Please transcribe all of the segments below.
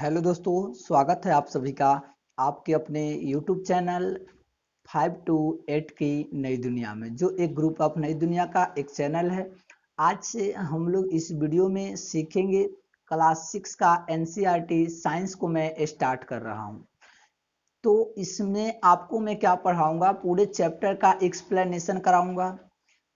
Hello दोस्तों, स्वागत है आप सभी का आपके अपने YouTube चैनल 5 to 8 की नई दुनिया में, जो एक ग्रुप ऑफ नई दुनिया का एक चैनल है। आज से हम लोग इस वीडियो में सीखेंगे क्लास 6 का NCERT साइंस को मैं स्टार्ट कर रहा हूँ। तो इसमें आपको मैं क्या पढ़ाऊँगा, पूरे चैप्टर का एक्सप्लेनेशन कराऊँगा,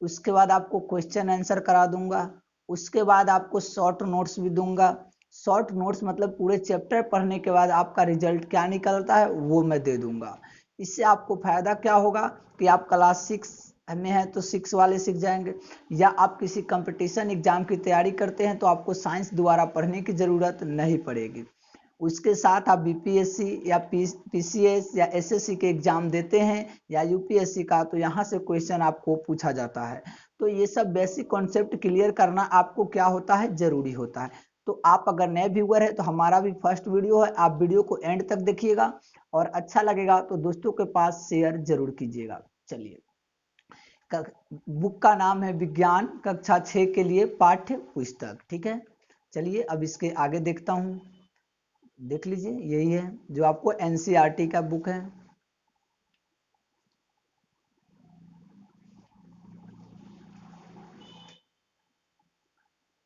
उसके बाद आपको क्वेश्चन आंसर करा दूँगा, उसके बाद आपको शॉर्ट नोट्स भी दूँगा। शॉर्ट नोट्स मतलब पूरे चैप्टर पढ़ने के बाद आपका रिजल्ट क्या निकलता है वो मैं दे दूँगा। इससे आपको फ़ायदा क्या होगा कि आप क्लास 6 में हैं तो 6 वाले सीख जाएँगे, या आप किसी कॉम्पिटिशन एग्ज़ाम की तैयारी करते हैं तो आपको साइंस दोबारा पढ़ने की ज़रूरत नहीं पड़ेगी। उसके साथ आप बीपीएससी या पीसीएस या एसएससी के एग्जाम देते हैं या यूपीएससी का, तो यहाँ से क्वेश्चन आपको पूछा जाता है। तो ये सब बेसिक कॉन्सेप्ट क्लियर करना आपको क्या होता है, जरूरी होता है। तो आप अगर नए व्यूअर है तो हमारा भी फर्स्ट वीडियो है, आप वीडियो को एंड तक देखिएगा और अच्छा लगेगा तो दोस्तों के पास शेयर जरूर कीजिएगा। चलिए, बुक का नाम है विज्ञान कक्षा 6 के लिए पाठ्य पुस्तक। ठीक है, चलिए अब इसके आगे देखता हूँ। देख लीजिए, यही है जो आपको एनसीईआरटी का बुक है।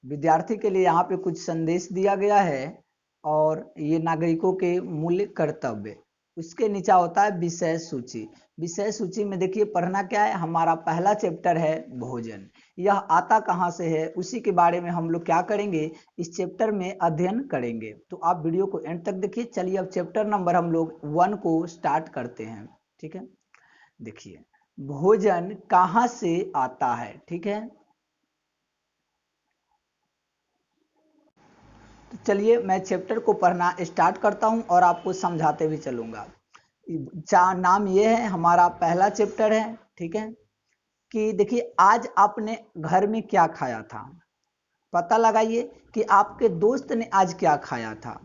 विद्यार्थी के लिए यहाँ पे कुछ संदेश दिया गया है और ये नागरिकों के मूल्य कर्तव्य। उसके नीचे होता है विषय सूची। विषय सूची में देखिए पढ़ना क्या है, हमारा पहला चैप्टर है भोजन। यह आता कहाँ से है उसी के बारे में हम लोग क्या करेंगे, इस चैप्टर में अध्ययन करेंगे। तो आप वीडियो को एंड तक देखिए। चलिए अब चैप्टर नंबर हम लोग 1 को स्टार्ट करते हैं। ठीक है, देखिए भोजन कहाँ से आता है। ठीक है, तो चलिए मैं चैप्टर को पढ़ना स्टार्ट करता हूं और आपको समझाते भी चलूंगा। नाम ये है, हमारा पहला चैप्टर है। ठीक है, कि देखिए आज आपने घर में क्या खाया था, पता लगाइए कि आपके दोस्त ने आज क्या खाया था,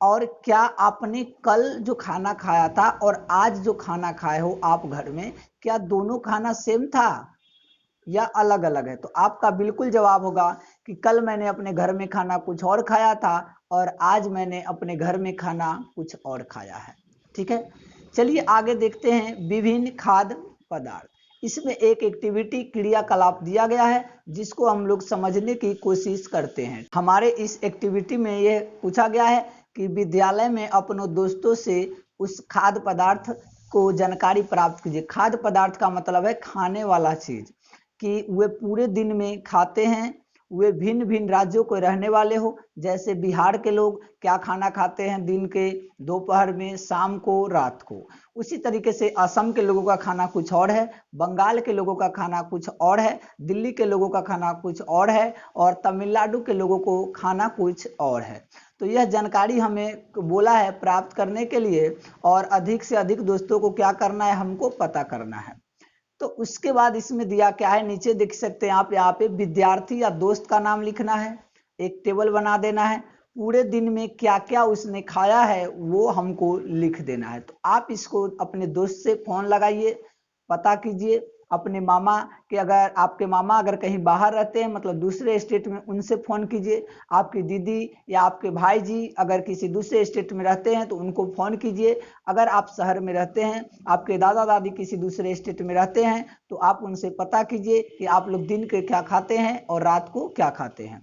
और क्या आपने कल जो खाना खाया था और आज जो खाना खाए हो आप घर में, क्या दोनों खाना सेम था या अलग अलग है। तो आपका बिल्कुल जवाब होगा कि कल मैंने अपने घर में खाना कुछ और खाया था और आज मैंने अपने घर में खाना कुछ और खाया है। ठीक है, चलिए आगे देखते हैं विभिन्न खाद्य पदार्थ। इसमें एक एक्टिविटी क्रियाकलाप दिया गया है जिसको हम लोग समझने की कोशिश करते हैं। हमारे इस एक्टिविटी में यह पूछा गया है कि विद्यालय में अपनों दोस्तों से उस खाद्य पदार्थ को जानकारी प्राप्त कीजिए। खाद्य पदार्थ का मतलब है खाने वाला चीज, कि वे पूरे दिन में खाते हैं, वे भिन्न भिन्न राज्यों को रहने वाले हो। जैसे बिहार के लोग क्या खाना खाते हैं दिन के, दोपहर में, शाम को, रात को। उसी तरीके से असम के लोगों का खाना कुछ और है, बंगाल के लोगों का खाना कुछ और है, दिल्ली के लोगों का खाना कुछ और है, और तमिलनाडु के लोगों को खाना कुछ और है। तो यह जानकारी हमें बोला है प्राप्त करने के लिए, और अधिक से अधिक दोस्तों को क्या करना है, हमको पता करना है। तो उसके बाद इसमें दिया क्या है, नीचे देख सकते हैं आप, यहाँ पे विद्यार्थी या दोस्त का नाम लिखना है, एक टेबल बना देना है, पूरे दिन में क्या क्या उसने खाया है वो हमको लिख देना है। तो आप इसको अपने दोस्त से फोन लगाइए, पता कीजिए। अपने मामा के, अगर आपके मामा अगर कहीं बाहर रहते हैं मतलब दूसरे स्टेट में, उनसे फोन कीजिए। आपकी दीदी या आपके भाई जी अगर किसी दूसरे स्टेट में रहते हैं तो उनको फोन कीजिए। अगर आप शहर में रहते हैं, आपके दादा दादी किसी दूसरे स्टेट में रहते हैं, तो आप उनसे पता कीजिए कि आप लोग दिन के क्या खाते हैं और रात को क्या खाते हैं।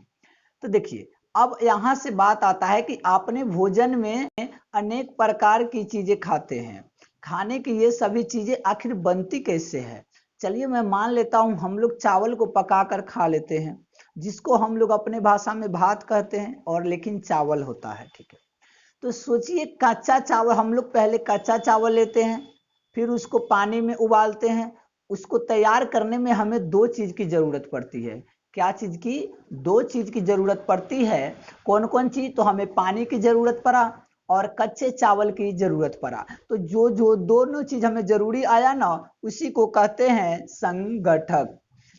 तो देखिए अब यहाँ से बात आता है कि आपने भोजन में अनेक प्रकार की चीजें खाते हैं, खाने की ये सभी चीजें आखिर बनती कैसे है। चलिए मैं मान लेता हूं हम लोग चावल को पकाकर खा लेते हैं, जिसको हम लोग अपने भाषा में भात कहते हैं, और लेकिन चावल होता है। ठीक है, तो सोचिए कच्चा चावल, हम लोग पहले कच्चा चावल लेते हैं, फिर उसको पानी में उबालते हैं। उसको तैयार करने में हमें दो चीज की जरूरत पड़ती है। क्या चीज की, दो चीज की जरूरत पड़ती है। कौन कौन चीज, तो हमें पानी की जरूरत पड़ा और कच्चे चावल की जरूरत पड़ा। तो जो जो दोनों चीज हमें जरूरी आया ना, उसी को कहते हैं संगठक।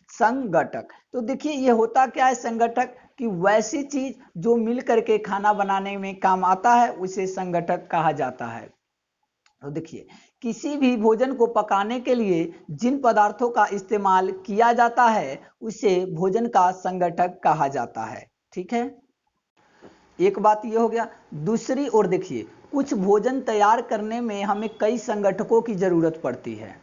संगठक, तो देखिए ये होता क्या है संगठक, कि वैसी चीज जो मिल करके खाना बनाने में काम आता है उसे संगठक कहा जाता है। तो देखिए किसी भी भोजन को पकाने के लिए जिन पदार्थों का इस्तेमाल किया जाता है उसे भोजन का संगठक कहा जाता है। ठीक है, एक बात ये हो गया। दूसरी ओर देखिए, कुछ भोजन तैयार करने में हमें कई संगठकों की जरूरत पड़ती है।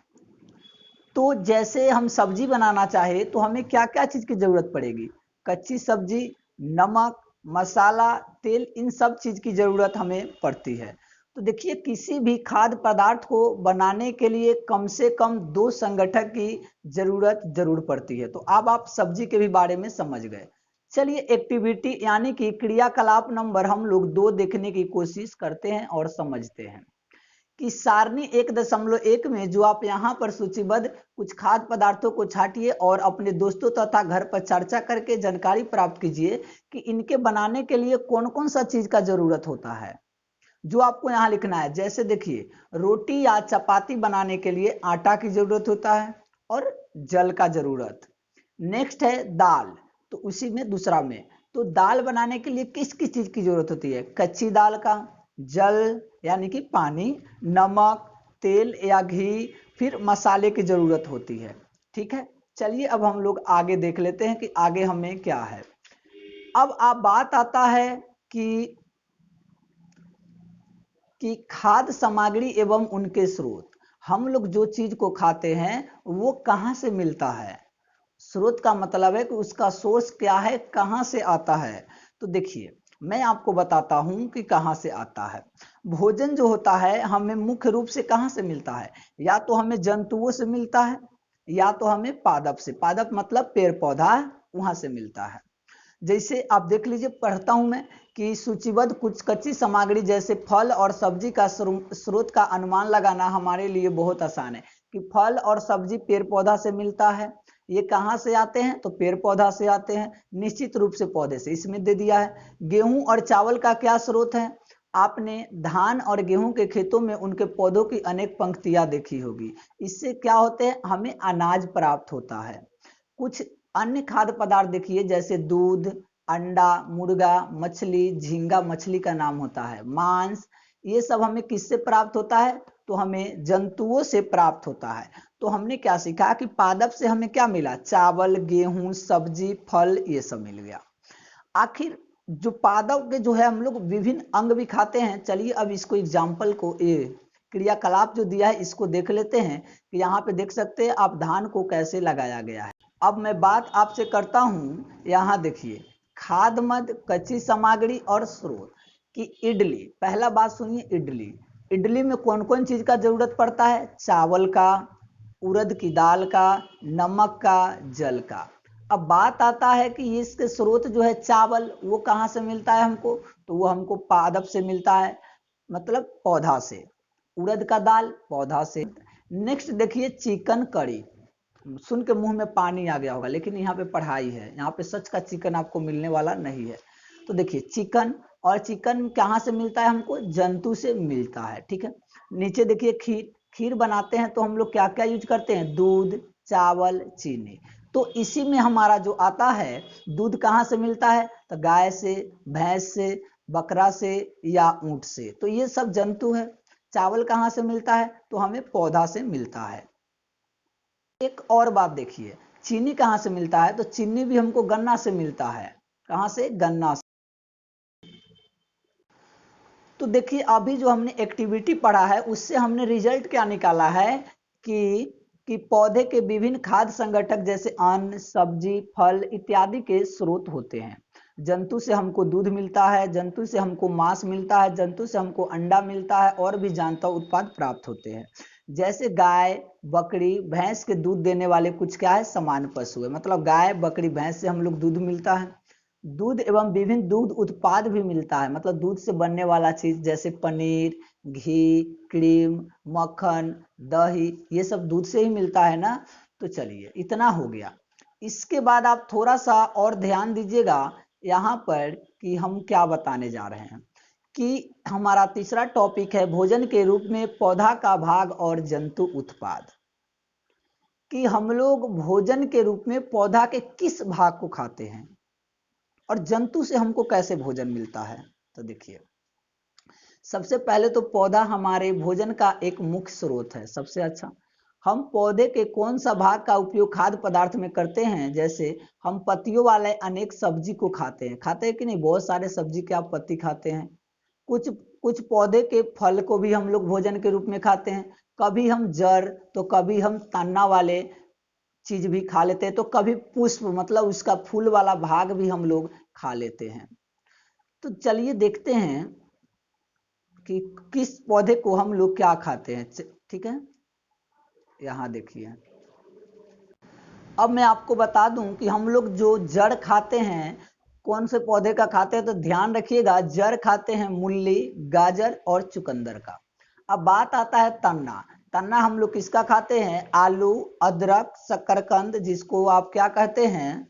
तो जैसे हम सब्जी बनाना चाहे तो हमें क्या क्या चीज की जरूरत पड़ेगी? कच्ची सब्जी, नमक, मसाला, तेल, इन सब चीज की जरूरत हमें पड़ती है। तो देखिए, किसी भी खाद्य पदार्थ को बनाने के लिए कम से कम 2 संगठक की जरूरत जरूर पड़ती है। तो अब आप सब्जी के भी बारे में समझ गए। चलिए, एक्टिविटी यानी कि क्रियाकलाप नंबर हम लोग 2 देखने की कोशिश करते हैं और समझते हैं कि सारणी 1.1 में जो आप यहाँ पर सूचीबद्ध कुछ खाद्य पदार्थों को छांटिए और अपने दोस्तों तथा घर पर चर्चा करके जानकारी प्राप्त कीजिए कि इनके बनाने के लिए कौन कौन सा चीज का जरूरत होता है। जो आपको यहाँ लिखना है, जैसे देखिए, रोटी या चपाती बनाने के लिए आटा की जरूरत होता है और जल का जरूरत। नेक्स्ट है दाल, तो उसी में दूसरा में, तो दाल बनाने के लिए किस किस चीज की जरूरत होती है? कच्ची दाल का, जल यानी कि पानी, नमक, तेल या घी, फिर मसाले की जरूरत होती है। ठीक है, चलिए अब हम लोग आगे देख लेते हैं कि आगे हमें क्या है। अब आप बात आता है कि खाद्य सामग्री एवं उनके स्रोत। हम लोग जो चीज को खाते हैं वो कहाँ से मिलता है? स्रोत का मतलब है कि उसका सोर्स क्या है, कहाँ से आता है। तो देखिए, मैं आपको बताता हूं कि कहाँ से आता है। भोजन जो होता है हमें मुख्य रूप से कहाँ से मिलता है? या तो हमें जंतुओं से मिलता है, या तो हमें पादप से, पादप मतलब पेड़ पौधा, वहां से मिलता है। जैसे आप देख लीजिए, पढ़ता हूं मैं कि सूचीबद्ध कुछ कच्ची सामग्री जैसे फल और सब्जी का स्रोत का अनुमान लगाना हमारे लिए बहुत आसान है कि फल और सब्जी पेड़ पौधा से मिलता है। ये कहाँ से आते हैं? तो पेड़ पौधा से आते हैं, निश्चित रूप से पौधे से, इसमें दे दिया है। गेहूं और चावल का क्या स्रोत है? आपने धान और गेहूं के खेतों में उनके पौधों की अनेक पंक्तियां देखी होगी। इससे क्या होते हैं? हमें अनाज प्राप्त होता है। कुछ अन्य खाद्य पदार्थ देखिए, जैसे दूध, अंडा, मुर्गा, मछली, झींगा मछली का नाम होता है, मांस, ये सब हमें किससे प्राप्त होता है? तो हमें जंतुओं से प्राप्त होता है। तो हमने क्या सीखा कि पादप से हमें क्या मिला? चावल, गेहूं, सब्जी, फल, ये सब मिल गया। आखिर जो पादप के जो है हम लोग विभिन्न अंग भी खाते हैं। चलिए अब इसको एग्जाम्पल को, ये क्रियाकलाप जो दिया है इसको देख लेते हैं कि यहाँ पे देख सकते हैं आप धान को कैसे लगाया गया है। अब मैं बात आपसे करता हूँ, यहाँ देखिए, खाद्य मद, कच्ची सामग्री और स्रोत की इडली। पहला बात सुनिए, इडली। इडली में कौन कौन चीज का जरूरत पड़ता है? चावल का, उड़द की दाल का, नमक का, जल का। अब बात आता है कि इसके स्रोत जो है चावल, वो कहाँ से मिलता है हमको? तो वो हमको पादप से मिलता है, मतलब पौधा से। उड़द का दाल पौधा से। नेक्स्ट देखिए, चिकन कड़ी। सुन के मुंह में पानी आ गया होगा, लेकिन यहाँ पे पढ़ाई है, यहाँ पे सच का चिकन आपको मिलने वाला नहीं है। तो देखिए, चिकन, और चिकन कहाँ से मिलता है हमको? जंतु से मिलता है। ठीक है, नीचे देखिए, खीर। खीर बनाते हैं तो हम लोग क्या क्या यूज करते हैं? दूध, चावल, चीनी। तो इसी में हमारा जो आता है, दूध कहाँ से मिलता है? तो गाय से, भैंस से, बकरा से या ऊंट से। तो ये सब जंतु है। चावल कहाँ से मिलता है? तो हमें पौधा से मिलता है। एक और बात देखिए, चीनी कहाँ से मिलता है? तो चीनी भी हमको गन्ना से मिलता है। कहाँ से? गन्ना से। तो देखिए, अभी जो हमने एक्टिविटी पढ़ा है उससे हमने रिजल्ट क्या निकाला है कि पौधे के विभिन्न खाद्य संगठक जैसे अन्न, सब्जी, फल इत्यादि के स्रोत होते हैं। जंतु से हमको दूध मिलता है, जंतु से हमको मांस मिलता है, जंतु से हमको अंडा मिलता है, और भी जानता उत्पाद प्राप्त होते हैं। जैसे गाय, बकरी, भैंस के दूध देने वाले कुछ क्या है? समान पशु है। मतलब गाय, बकरी, भैंस से हम लोग दूध मिलता है। दूध एवं विभिन्न दूध उत्पाद भी मिलता है, मतलब दूध से बनने वाला चीज जैसे पनीर, घी, क्रीम, मक्खन, दही, ये सब दूध से ही मिलता है ना। तो चलिए, इतना हो गया। इसके बाद आप थोड़ा सा और ध्यान दीजिएगा यहाँ पर कि हम क्या बताने जा रहे हैं। कि हमारा तीसरा टॉपिक है भोजन के रूप में पौधा का भाग और जंतु उत्पाद। कि हम लोग भोजन के रूप में पौधा के किस भाग को खाते हैं और जंतु से हमको कैसे भोजन मिलता है। तो देखिए, सबसे पहले तो पौधा हमारे भोजन का एक मुख्य स्रोत है। सबसे अच्छा, हम पौधे के कौन सा भाग का उपयोग खाद्य पदार्थ में करते हैं? जैसे हम पत्तियों वाले अनेक सब्जी को खाते हैं कि नहीं? बहुत सारे सब्जी के आप पत्ती खाते हैं। कुछ कुछ पौधे के फल को भी हम लोग भोजन के रूप में खाते हैं। कभी हम जड़ तो कभी हम तना वाले चीज भी खा लेते हैं, तो कभी पुष्प मतलब उसका फूल वाला भाग भी हम लोग खा लेते हैं। तो चलिए देखते हैं कि किस पौधे को हम लोग क्या खाते हैं। ठीक है, यहाँ देखिए। अब मैं आपको बता दूं कि हम लोग जो जड़ खाते हैं, कौन से पौधे का खाते हैं, तो ध्यान रखिएगा, जड़ खाते हैं मूली, गाजर और चुकंदर का। अब बात आता है तन्ना। तन्ना हम लोग किसका खाते हैं? आलू, अदरक, शकरकंद, जिसको आप क्या कहते हैं,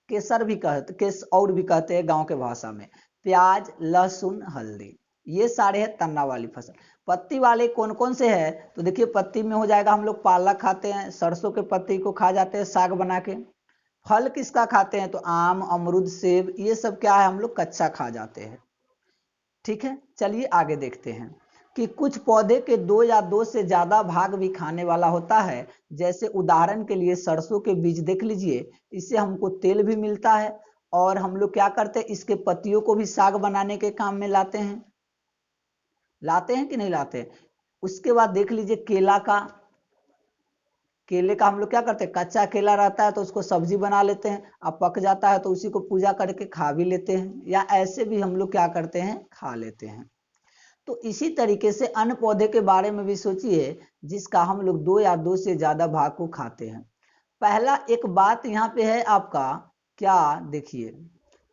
केसर भी कहते, और भी कहते हैं गांव के भाषा में, प्याज, लहसुन, हल्दी, ये सारे हैं तन्ना वाली फसल। पत्ती वाले कौन कौन से है? तो देखिए, पत्ती में हो जाएगा, हम लोग पालक खाते हैं, सरसों के पत्ती को खा जाते हैं साग बना के। फल किसका खाते हैं? तो आम, अमरूद, सेब, ये सब क्या है, हम लोग कच्चा खा जाते हैं। ठीक है, चलिए आगे देखते हैं कि कुछ पौधे के दो या दो से ज्यादा भाग भी खाने वाला होता है। जैसे उदाहरण के लिए सरसों के बीज देख लीजिए, इससे हमको तेल भी मिलता है, और हम लोग क्या करते हैं, इसके पत्तियों को भी साग बनाने के काम में लाते हैं कि नहीं लाते हैं? उसके बाद देख लीजिए केला का। केले का हम लोग क्या करते हैं, कच्चा केला रहता है तो उसको सब्जी बना लेते हैं, अब पक जाता है तो उसी को पूजा करके खा भी लेते हैं, या ऐसे भी हम लोग क्या करते हैं, खा लेते हैं। तो इसी तरीके से अन्य पौधे के बारे में भी सोचिए, जिसका हम लोग दो या दो से ज्यादा भाग को खाते हैं। पहला एक बात यहाँ पे है आपका, क्या देखिए,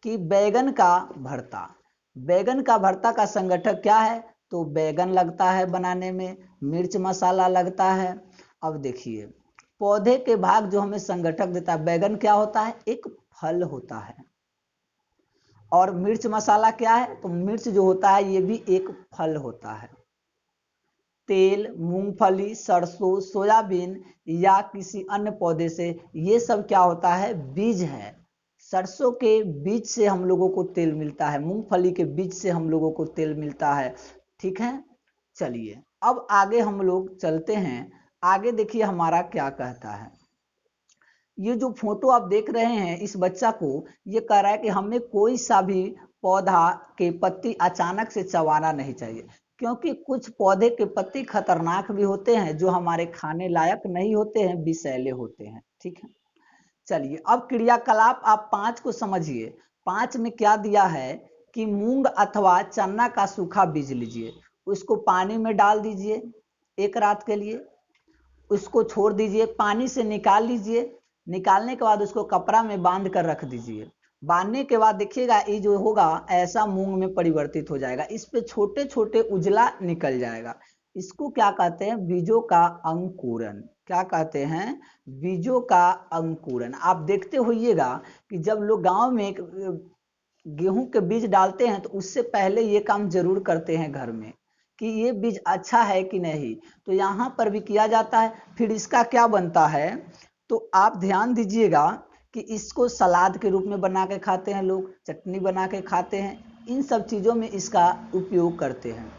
कि बैगन का भरता। बैगन का भरता का संगठक क्या है? तो बैगन लगता है बनाने में, मिर्च मसाला लगता है। अब देखिए, पौधे के भाग जो हमें संगठक देता है, बैगन क्या होता है, एक फल होता है, और मिर्च मसाला क्या है, तो मिर्च जो होता है ये भी एक फल होता है। तेल, मूंगफली, सरसों, सोयाबीन या किसी अन्य पौधे से, ये सब क्या होता है, बीज है। सरसों के बीज से हम लोगों को तेल मिलता है, मूंगफली के बीज से हम लोगों को तेल मिलता है। ठीक है, चलिए अब आगे हम लोग चलते हैं। आगे देखिए हमारा क्या कहता है। ये जो फोटो आप देख रहे हैं, इस बच्चा को ये कह रहा है कि हमें कोई सा भी पौधा के पत्ती अचानक से चबाना नहीं चाहिए, क्योंकि कुछ पौधे के पत्ती खतरनाक भी होते हैं, जो हमारे खाने लायक नहीं होते हैं, विषैले होते हैं। ठीक है, चलिए अब क्रियाकलाप आप 5 को समझिए। 5 में क्या दिया है कि मूंग अथवा चना का सूखा बीज लीजिए, उसको पानी में डाल दीजिए एक रात के लिए, उसको छोड़ दीजिए, पानी से निकाल लीजिए, निकालने के बाद उसको कपड़ा में बांध कर रख दीजिए। बांधने के बाद देखिएगा, ये जो होगा ऐसा मूंग में परिवर्तित हो जाएगा, इस पे छोटे छोटे उजला निकल जाएगा। इसको क्या कहते हैं, बीजों का अंकुरन। क्या कहते हैं, बीजों का अंकुरन। आप देखते होइएगा कि जब लोग गांव में गेहूं के बीज डालते हैं, तो उससे पहले ये काम जरूर करते हैं घर में, कि ये बीज अच्छा है कि नहीं, तो यहाँ पर भी किया जाता है। फिर इसका क्या बनता है, तो आप ध्यान दीजिएगा कि इसको सलाद के रूप में बना के खाते हैं लोग, चटनी बना के खाते हैं, इन सब चीजों में इसका उपयोग करते हैं।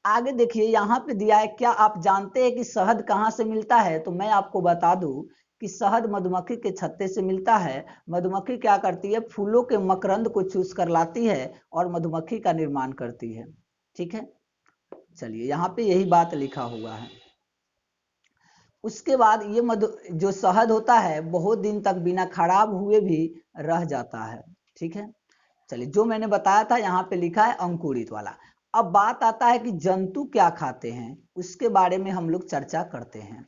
आगे देखिए, यहाँ पे दिया है, क्या आप जानते हैं कि शहद कहाँ से मिलता है? तो मैं आपको बता दूं कि शहद मधुमक्खी के छत्ते से मिलता है। मधुमक्खी क्या करती है, फूलों के मकरंद को चूस कर लाती है और मधुमक्खी का निर्माण करती है। ठीक है, चलिए यहाँ पे यही बात लिखा हुआ है। उसके बाद ये जो शहद होता है, बहुत दिन तक बिना खराब हुए भी रह जाता है। ठीक है, चलिए जो मैंने बताया था यहाँ पे लिखा है अंकुरित वाला। अब बात आता है कि जंतु क्या खाते हैं, उसके बारे में हम लोग चर्चा करते हैं।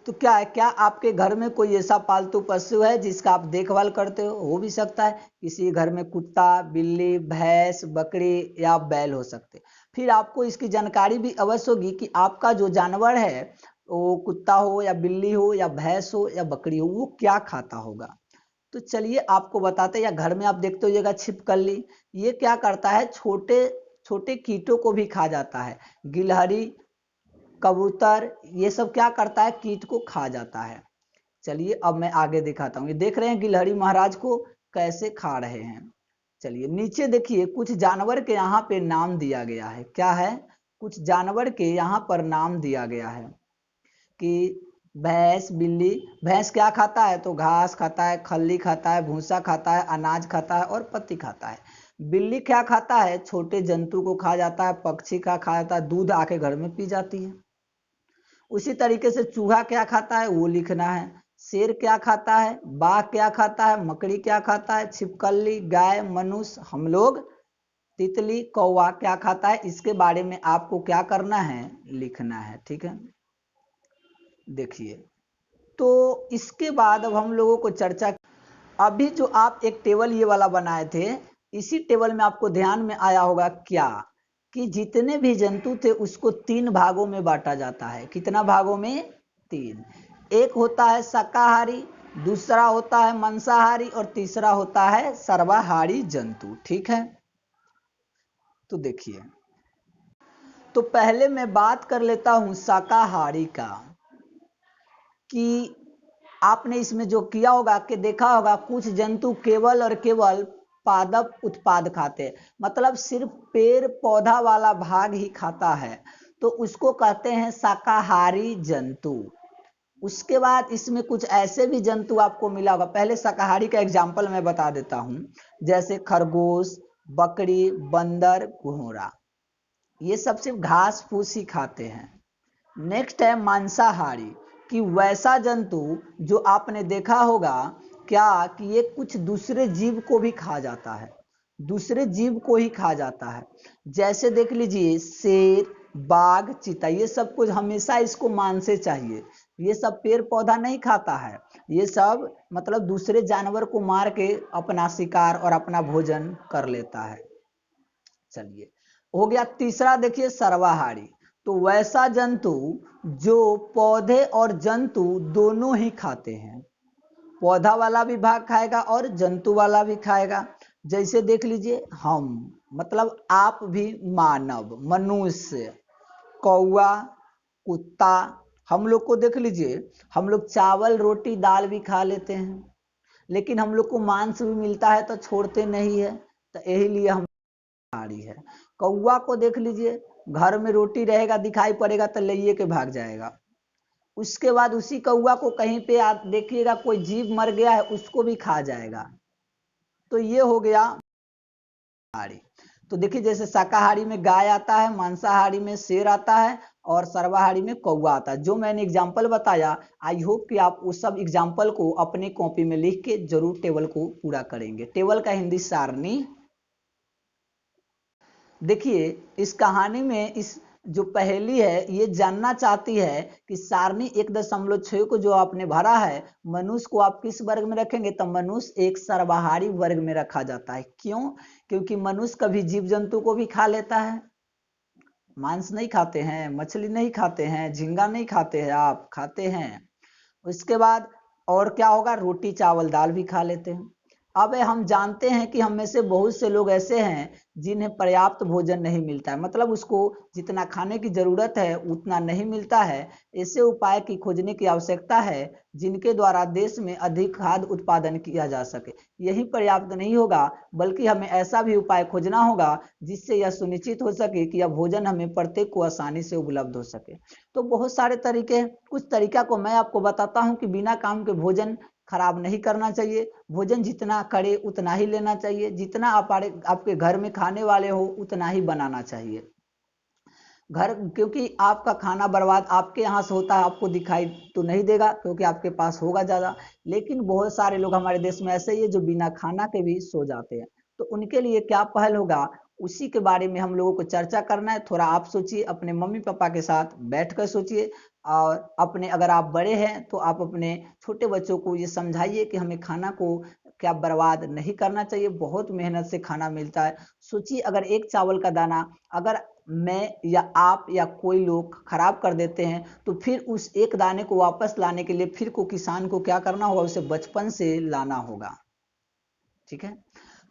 तो क्या है, क्या आपके घर में कोई ऐसा पालतू पशु है जिसका आप देखभाल करते हो भी सकता है, किसी घर में कुत्ता, बिल्ली, भैंस, बकरी या बैल हो सकते। फिर आपको इसकी जानकारी भी अवश्य होगी कि आपका जो जानवर है, वो कुत्ता हो या बिल्ली हो या भैंस हो या बकरी हो, वो क्या खाता होगा। तो चलिए आपको बताते हैं, या घर में आप देखते होइएगा छिपकली, ये क्या करता है, छोटे छोटे कीटों को भी खा जाता है। गिलहरी, कबूतर, ये सब क्या करता है, कीट को खा जाता है। चलिए अब मैं आगे दिखाता हूँ। ये देख रहे हैं गिलहरी महाराज को कैसे खा रहे हैं। चलिए नीचे देखिए, कुछ जानवर के यहाँ पे नाम दिया गया है। क्या है, कुछ जानवर के यहाँ पर नाम दिया गया है कि भैंस, बिल्ली। भैंस क्या खाता है? तो घास खाता है, खल्ली खाता है, भूसा खाता है, अनाज खाता है और पत्ती खाता है। बिल्ली क्या खाता है? छोटे जंतु को खा जाता है, पक्षी का खा जाता है, दूध आके घर में पी जाती है। उसी तरीके से चूहा क्या खाता है वो लिखना है। शेर क्या खाता है, बाघ क्या खाता है, मकड़ी क्या खाता है, छिपकली, गाय, मनुष्य, हम लोग, तितली, कौवा क्या खाता है, इसके बारे में आपको क्या करना है, लिखना है। ठीक है, देखिए तो इसके बाद अब हम लोगों को चर्चा, अभी जो आप एक टेबल ये वाला बनाए थे, इसी टेबल में आपको ध्यान में आया होगा क्या कि जितने भी जंतु थे उसको 3 भागों में बांटा जाता है। कितना भागों में? 3। एक होता है शाकाहारी, दूसरा होता है मांसाहारी और तीसरा होता है सर्वाहारी जंतु। ठीक है, तो देखिए, तो पहले मैं बात कर लेता हूं शाकाहारी का, कि आपने इसमें जो किया होगा कि देखा होगा कुछ जंतु केवल और केवल पादप उत्पाद खाते हैं, मतलब सिर्फ पेड़ पौधा वाला भाग ही खाता है, तो उसको कहते हैं शाकाहारी जंतु। उसके बाद इसमें कुछ ऐसे भी जंतु आपको मिला होगा। पहले शाकाहारी का एग्जाम्पल मैं बता देता हूं, जैसे खरगोश, बकरी, बंदर, घोड़ा, ये सब सिर्फ घास फूस ही खाते हैं। नेक्स्ट है मांसाहारी, कि वैसा जंतु जो आपने देखा होगा क्या कि ये कुछ दूसरे जीव को भी खा जाता है, दूसरे जीव को ही खा जाता है। जैसे देख लीजिए शेर, बाघ, चीता, ये सब कुछ हमेशा इसको मांस चाहिए। ये सब पेड़ पौधा नहीं खाता है, ये सब मतलब दूसरे जानवर को मार के अपना शिकार और अपना भोजन कर लेता है। चलिए, हो गया तीसरा। देखिए सर्वाहारी, तो वैसा जंतु जो पौधे और जंतु दोनों ही खाते हैं, पौधा वाला भी भाग खाएगा और जंतु वाला भी खाएगा। जैसे देख लीजिए हम, मतलब आप भी, मानव, मनुष्य, कौवा, कुत्ता, हम लोग को देख लीजिए, हम लोग चावल रोटी दाल भी खा लेते हैं, लेकिन हम लोग को मांस भी मिलता है तो छोड़ते नहीं है, तो यही लिए हम शाकाहारी है। कौवा को देख लीजिए, घर में रोटी रहेगा दिखाई पड़ेगा तो ले के भाग जाएगा। उसके बाद उसी कौवा को कहीं पे आप देखिएगा कोई जीव मर गया है उसको भी खा जाएगा। तो ये हो गया शाकाहारी। तो देखिए जैसे शाकाहारी में गाय आता है, मांसाहारी में शेर आता है और सर्वाहारी में कौवा आता है। जो मैंने एग्जाम्पल बताया, आई होप कि आप उस सब एग्जाम्पल को अपने कॉपी में लिख के जरूर टेबल को पूरा करेंगे। टेबल का हिंदी सारणी। देखिए इस कहानी में इस जो पहेली है ये जानना चाहती है कि सारणी 1.6 को जो आपने भरा है, मनुष्य को आप किस वर्ग में रखेंगे? तो मनुष्य एक सर्वाहारी वर्ग में रखा जाता है। क्यों? क्योंकि मनुष्य कभी जीव जंतु को भी खा लेता है। मांस नहीं खाते हैं, मछली नहीं खाते हैं, झींगा नहीं खाते हैं, आप खाते हैं। उसके बाद और क्या होगा? रोटी चावल दाल भी खा लेते हैं। अब हम जानते हैं कि हम में से बहुत से लोग ऐसे हैं जिन्हें पर्याप्त भोजन नहीं मिलता है, मतलब उसको जितना खाने की जरूरत है उतना नहीं मिलता है। ऐसे उपाय की खोजने की आवश्यकता है जिनके द्वारा देश में अधिक खाद्य उत्पादन किया जा सके। यही पर्याप्त नहीं होगा, बल्कि हमें ऐसा भी उपाय खोजना होगा जिससे यह सुनिश्चित हो सके कि यह भोजन हमें प्रत्येक को आसानी से उपलब्ध हो सके। तो बहुत सारे तरीके हैं, कुछ तरीका को मैं आपको बताता हूं कि बिना काम के भोजन खराब नहीं करना चाहिए। भोजन जितना करे उतना ही लेना चाहिए, जितना आपके घर में खाने वाले हो उतना ही बनाना चाहिए। घर, क्योंकि आपका खाना बर्बाद आपके यहाँ से होता है, आपको दिखाई तो नहीं देगा क्योंकि आपके पास होगा ज़्यादा, लेकिन बहुत सारे लोग हमारे देश में ऐसे ही है जो बिना खाना के भी सो जाते हैं। तो उनके लिए क्या पहल होगा, उसी के बारे में हम लोगों को चर्चा करना है। थोड़ा आप सोचिए, अपने मम्मी पापा के साथ बैठ कर सोचिए, और अपने, अगर आप बड़े हैं तो आप अपने छोटे बच्चों को ये समझाइए कि हमें खाना को क्या बर्बाद नहीं करना चाहिए, बहुत मेहनत से खाना मिलता है। सोचिए अगर एक चावल का दाना अगर मैं या आप या कोई लोग खराब कर देते हैं, तो फिर उस एक दाने को वापस लाने के लिए फिर को किसान को क्या करना होगा, उसे बचपन से लाना होगा। ठीक है,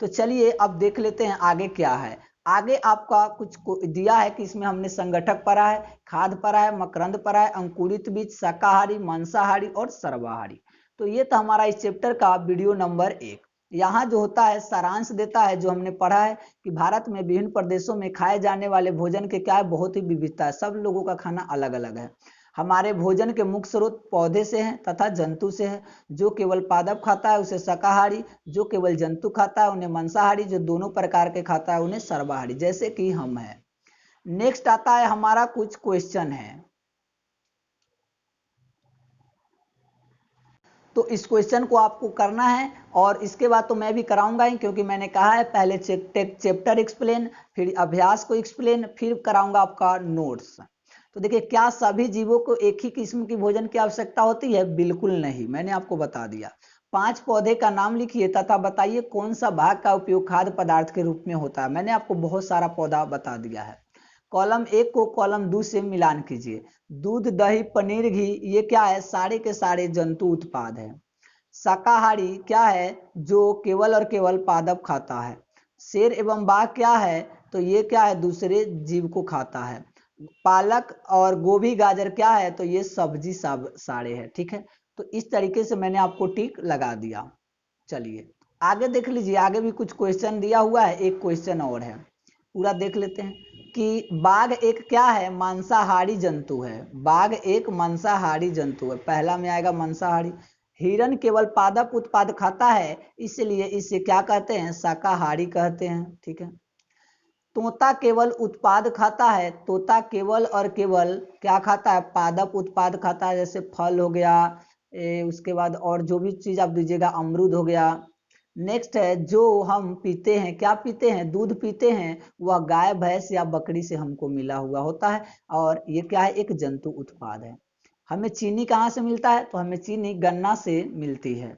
तो चलिए अब देख लेते हैं आगे क्या है। आगे आपका कुछ दिया है कि इसमें हमने संगठक पढ़ा है, खाद्य पढ़ा है, मकरंद पढ़ा है, अंकुरित बीज, शाकाहारी, मांसाहारी और सर्वाहारी। तो ये था हमारा इस चैप्टर का वीडियो नंबर 1। यहाँ जो होता है सारांश देता है, जो हमने पढ़ा है कि भारत में विभिन्न प्रदेशों में खाए जाने वाले भोजन के क्या है, बहुत ही विविधता है, सब लोगों का खाना अलग अलग है। हमारे भोजन के मुख्य स्रोत पौधे से हैं तथा जंतु से है। जो केवल पादप खाता है उसे शाकाहारी, जो केवल जंतु खाता है उन्हें मांसाहारी, जो दोनों प्रकार के खाता है उन्हें सर्वाहारी, जैसे कि हम हैं। नेक्स्ट आता है हमारा कुछ क्वेश्चन है, तो इस क्वेश्चन को आपको करना है और इसके बाद तो मैं भी कराऊंगा ही, क्योंकि मैंने कहा है पहले चैप्टर एक्सप्लेन, फिर अभ्यास को एक्सप्लेन, फिर कराऊंगा आपका नोट्स। तो देखिए, क्या सभी जीवों को एक ही किस्म की भोजन की आवश्यकता होती है? बिल्कुल नहीं, मैंने आपको बता दिया। 5 पौधे का नाम लिखिए तथा बताइए कौन सा भाग का उपयोग खाद्य पदार्थ के रूप में होता है। मैंने आपको बहुत सारा पौधा बता दिया है। कॉलम 1 को कॉलम 2 से मिलान कीजिए। दूध, दही, पनीर, घी, ये क्या है? सारे के सारे जंतु उत्पाद है। शाकाहारी क्या है? जो केवल और केवल पादप खाता है। शेर एवं बाघ क्या है? तो ये क्या है? दूसरे जीव को खाता है। पालक और गोभी, गाजर क्या है? तो ये सब्जी सब सारे है। ठीक है, तो इस तरीके से मैंने आपको टिक लगा दिया। चलिए आगे देख लीजिए, आगे भी कुछ क्वेश्चन दिया हुआ है, एक क्वेश्चन और है, पूरा देख लेते हैं कि बाघ एक क्या है? मांसाहारी जंतु है। बाघ एक मांसाहारी जंतु है, पहला में आएगा मांसाहारी। हिरण केवल पादप उत्पाद खाता है, इसलिए इसे क्या कहते हैं? शाकाहारी कहते हैं। ठीक है। तोता केवल उत्पाद खाता है। तोता केवल और केवल क्या खाता है? पादप उत्पाद खाता है, जैसे फल हो गया, उसके बाद और जो भी चीज आप दीजिएगा, अमरूद हो गया। नेक्स्ट है, जो हम पीते हैं, क्या पीते हैं? दूध पीते हैं, वह गाय, भैंस या बकरी से हमको मिला हुआ होता है, और ये क्या है? एक जंतु उत्पाद है। हमें चीनी कहाँ से मिलता है? तो हमें चीनी गन्ना से मिलती है।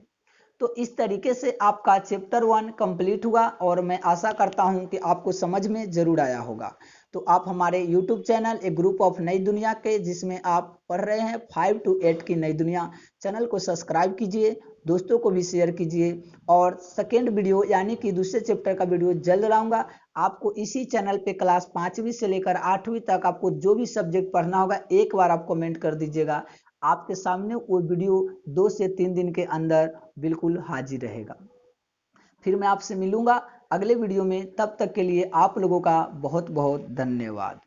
तो इस तरीके से आपका चैप्टर 1 कंप्लीट हुआ, और मैं आशा करता हूं कि आपको समझ में जरूर आया होगा। तो आप हमारे YouTube channel A group of नई दुनिया के, जिसमें आप पढ़ रहे हैं 5 to 8 की नई दुनिया, चैनल को सब्सक्राइब कीजिए, दोस्तों को भी शेयर कीजिए, और सेकेंड वीडियो यानी कि दूसरे चैप्टर का वीडियो जल्द लाऊंगा। आपको इसी चैनल पे क्लास 5वीं से लेकर 8वीं तक आपको जो भी सब्जेक्ट पढ़ना होगा, एक बार आप कमेंट कर दीजिएगा, आपके सामने वो वीडियो 2 से 3 दिन के अंदर बिल्कुल हाजिर रहेगा। फिर मैं आपसे मिलूंगा अगले वीडियो में, तब तक के लिए आप लोगों का बहुत बहुत धन्यवाद।